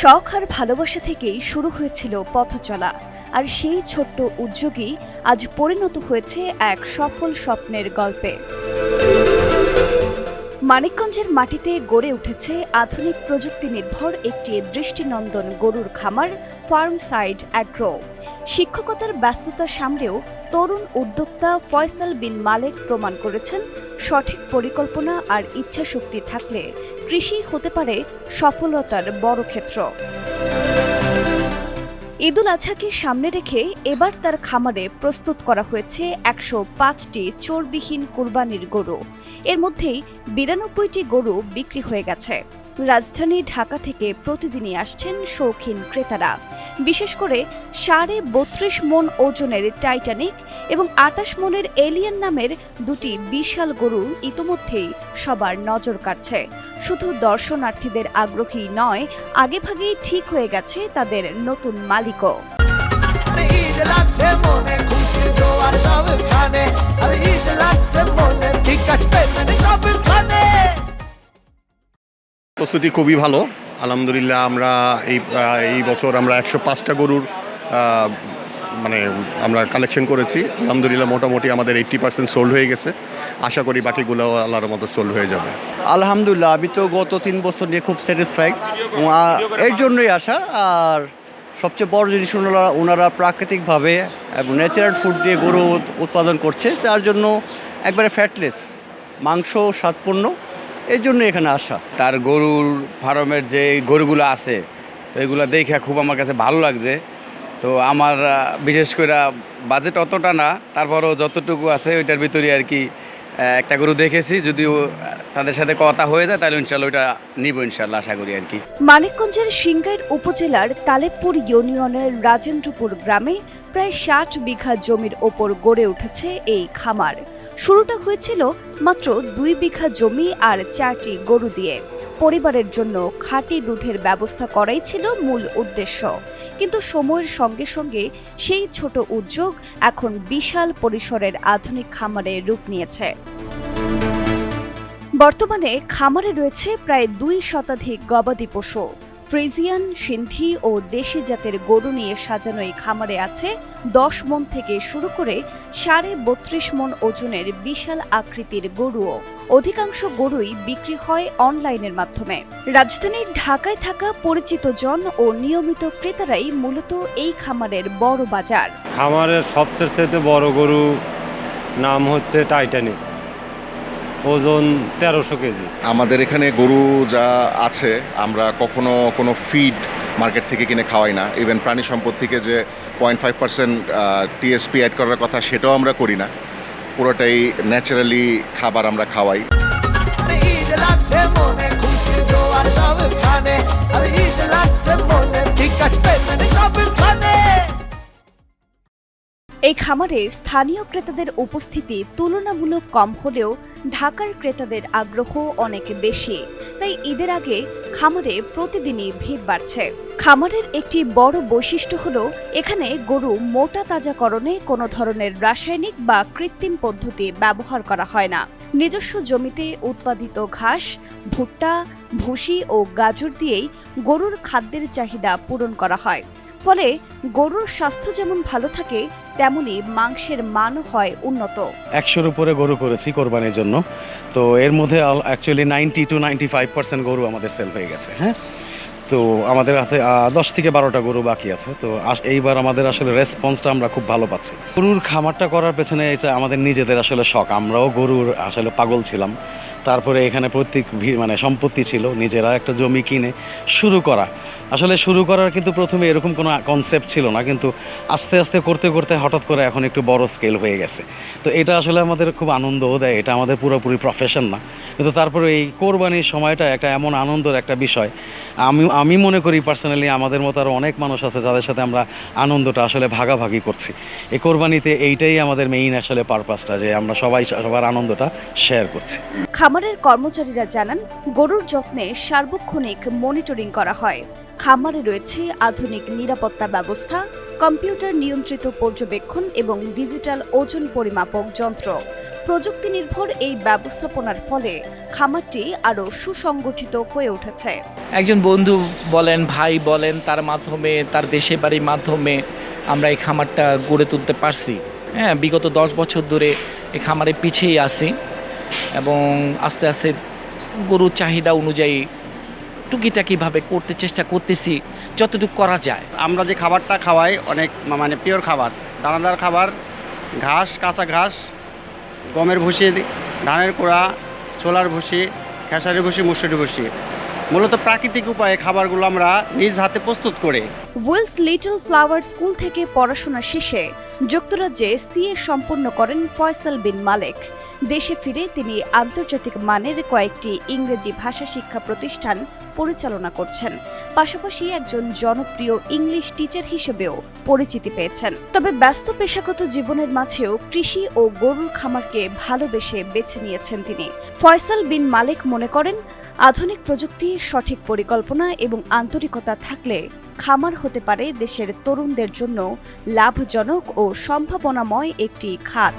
শখ আর ভালোবাসা থেকেই শুরু হয়েছিল পথ চলা, আর সেই ছোট্ট উদ্যোগই আজ পরিণত হয়েছে এক সফল স্বপ্নের গল্পে। মানিকগঞ্জের মাটিতে গড়ে উঠেছে আধুনিক প্রযুক্তি নির্ভর একটি দৃষ্টিনন্দন গরুর খামার ফার্ম সাইড অ্যাগ্রো। শিক্ষকতার ব্যস্ততা সামলেও তরুণ উদ্যোক্তা ফয়সাল বিন মালেক প্রমাণ করেছেন, সঠিক পরিকল্পনা আর ইচ্ছাশক্তি থাকলে কৃষি হতে পারে সফলতার বড় ক্ষেত্র। ঈদুল আজহাকে সামনে রেখে এবার তার খামারে প্রস্তুত করা হয়েছে ১০৫টি চর্বিহীন কুরবানির গরু। এর মধ্যেই ৯২টি গরু বিক্রি হয়ে গেছে। রাজধানী ঢাকা থেকে প্রতিদিনই আসছেন শৌখিন ক্রেতারা। বিশেষ করে ৩২.৫ মণ ওজনের টাইটানিক এবং ২৮ মণের এলিয়ান নামের দুটি বিশাল গরু ইতোমধ্যেই সবার নজর কাড়ছে। শুধু দর্শনার্থীদের আগ্রহী নয়, আগেভাগেই ঠিক হয়ে গেছে তাদের নতুন মালিকও। প্রস্তুতি খুবই ভালো, আলহামদুলিল্লাহ। আমরা এই বছর আমরা ১০৫টা গরুর আমরা কালেকশন করেছি। আলহামদুলিল্লাহ মোটামুটি আমাদের 80% সোল্ড হয়ে গেছে। আশা করি বাকিগুলো আল্লাহর মতো সোল্ড হয়ে যাবে। আলহামদুলিল্লাহ আমি তো গত ৩ বছর নিয়ে খুব স্যাটিসফাইড, এর জন্যই আসা। আর সবচেয়ে বড় জিনিস ওনারা প্রাকৃতিকভাবে এবং ন্যাচারাল ফুড দিয়ে গরু উৎপাদন করছে, তার জন্য একবারে ফ্যাটলেস মাংস স্বাদপূর্ণ, এর জন্য এখানে আসা। তার গরুর ফার্মের যে গরুগুলো আছে, তো এগুলো দেখে খুব আমার কাছে ভালো লাগছে। তো আমার বিশেষ করে বাজেট অতটা না, তারপরও যতটুকু আছে ওইটার ভিতরে আর কি একটা গরু দেখেছি। যদিও তাদের সাথে কথা হয়ে যায় তাহলে ইনশাল্লাহ ওইটা নিব, ইনশাল্লাহ আশা করি আর কি। মানিকগঞ্জের সিংগাইর উপজেলার তালেবপুর ইউনিয়নের রাজেন্দ্রপুর গ্রামে প্রায় ৬০ বিঘা জমির ওপর গড়ে উঠেছে এই খামার। শুরুটা হয়েছিল মাত্র ২ বিঘা জমি আর ৪টি গরু দিয়ে। পরিবারের জন্য খাঁটি দুধের ব্যবস্থা করাই ছিল মূল উদ্দেশ্য। কিন্তু সময়ের সঙ্গে সঙ্গে সেই ছোট উদ্যোগ এখন বিশাল পরিসরের আধুনিক খামারে রূপ নিয়েছে। বর্তমানে খামারে রয়েছে প্রায় ২ শতাধিক গবাদি পশু। ফ্রিজিয়ান, সিন্ধি ও দেশি জাতের গরু নিয়ে সাজানো এই খামারে আছে ১০ মণ থেকে শুরু করে ৩২.৫ মণ ওজনের বিশাল আকৃতির গরুও। অধিকাংশ গরুই বিক্রি হয় অনলাইনের মাধ্যমে। রাজধানীর ঢাকায় থাকা পরিচিত জন ও নিয়মিত ক্রেতারাই মূলত এই খামারের বড় বাজার। খামারের সবচেয়ে বড় গরু নাম হচ্ছে টাইটানিক, ওজন ১৩০০ কেজি। আমাদের এখানে গরু যা আছে আমরা কখনো কোনো ফিড মার্কেট থেকে কিনে খাওয়াই না। ইভেন প্রাণী সম্পদ থেকে যে 0.5% টিএসপি অ্যাড করার কথা সেটাও আমরা করি না। পুরোটাই ন্যাচারালি খাবার আমরা খাওয়াই। এই খামারে স্থানীয় ক্রেতাদের উপস্থিতি তুলনামূলক কম হলেও ঢাকার ক্রেতাদের আগ্রহ অনেক বেশি। তাই ঈদের আগে খামারে প্রতিদিনই ভিড় বাড়ছে। খামারের একটি বড় বৈশিষ্ট্য হলো এখানে গরু মোটা তাজাকরণে কোনো ধরনের রাসায়নিক বা কৃত্রিম পদ্ধতি ব্যবহার করা হয় না। নিজস্ব জমিতে উৎপাদিত ঘাস, ভুট্টা, ভুসি ও গাজর দিয়েই গরুর খাদ্যের চাহিদা পূরণ করা হয়। ফলে গরুর স্বাস্থ্য যেমন ভালো থাকে, তেমনি মাংসের মানও হয় উন্নত। ১০০-র উপরে গরু করেছি কোরবানির জন্য। তো এর মধ্যে অ্যাকচুয়ালি 90 to 95% গরু আমাদের সেল হয়ে গেছে। হ্যাঁ, তো আমাদের কাছে 10 থেকে 12টা গরু বাকি আছে। তো এইবার আমাদের আসলে রেসপন্সটা আমরা খুব ভালো পাচ্ছি। গরুর খামারটা করার পেছনে এটা আমাদের নিজেদের আসলে শখ। আমরাও গরুর আসলে পাগল ছিলাম। তারপরে এখানে সম্পত্তি ছিল, নিজেরা একটা জমি কিনে শুরু করা। আসলে শুরু করার কিন্তু প্রথমে এরকম কোনো কনসেপ্ট ছিল না, কিন্তু আস্তে আস্তে করতে করতে হঠাৎ করে এখন একটু বড় স্কেল হয়ে গেছে। তো এটা আসলে আমাদের খুব আনন্দও দেয়। এটা আমাদের পুরোপুরি প্রফেশন না, কিন্তু তারপরে এই কোরবানির সময়টা একটা এমন আনন্দের একটা বিষয়। আমি মনে করি পার্সোনালি আমাদের মতো আরও অনেক মানুষ আছে যাদের সাথে আমরা আনন্দটা আসলে ভাগাভাগি করছি। এই কোরবানিতে এইটাই আমাদের মেইন আসলে পারপাসটা, যে আমরা সবার আনন্দটা শেয়ার করছি। খামারের কর্মচারীরা জানান, গরুর যত্নে সার্বক্ষণিক মনিটরিং করা হয়। খামারে রয়েছে আধুনিক নিরাপত্তা ব্যবস্থা, কম্পিউটার নিয়ন্ত্রিত পর্যবেক্ষণ এবং ডিজিটাল ওজন পরিমাপক যন্ত্র। প্রযুক্তি নির্ভর এই ব্যবস্থাপনার ফলে খামারটি আরও সুসংগঠিত হয়ে উঠেছে। একজন বন্ধু বলেন, ভাই বলেন, তার মাধ্যমে, তার দেশের বাড়ির মাধ্যমে আমরা এই খামারটা গড়ে তুলতে পারছি। হ্যাঁ, বিগত 10 বছর ধরে এই খামারে পিছিয়ে আছি এবং আস্তে আস্তে গরুর চাহিদা অনুযায়ী টুকিটাকিভাবে করতে চেষ্টা করতেছি যতটুকু করা যায়। আমরা যে খাবারটা খাওয়াই অনেক পিওর খাবার, দানাদার খাবার, ঘাস, কাঁচা ঘাস, গমের ভুসি, ধানের কোড়া, ছোলার ভুসি, খেসারির ভুসি, মুসুরির ভুসি, মূলত প্রাকৃতিক উপায়ে খাবারগুলো আমরা নিজ হাতে প্রস্তুত করে। উইলস লিটল ফ্লাওয়ার স্কুল থেকে পড়াশোনা শেষে যুক্তরাজ্যে সিএ সম্পন্ন করেন ফয়সাল বিন মালেক। দেশে ফিরে তিনি আন্তর্জাতিক মানের কয়েকটি ইংরেজি ভাষা শিক্ষা প্রতিষ্ঠান পরিচালনা করছেন, পাশাপাশি একজন জনপ্রিয় ইংলিশ টিচার হিসেবেও পরিচিতি পেয়েছেন। তবে ব্যস্ত পেশাগত জীবনের মাঝেও কৃষি ও গরুর খামারকে ভালোবেসে বেছে নিয়েছেন তিনি। ফয়সাল বিন মালেক মনে করেন, আধুনিক প্রযুক্তি, সঠিক পরিকল্পনা এবং আন্তরিকতা থাকলে খামার হতে পারে দেশের তরুণদের জন্য লাভজনক ও সম্ভাবনাময় একটি খাত।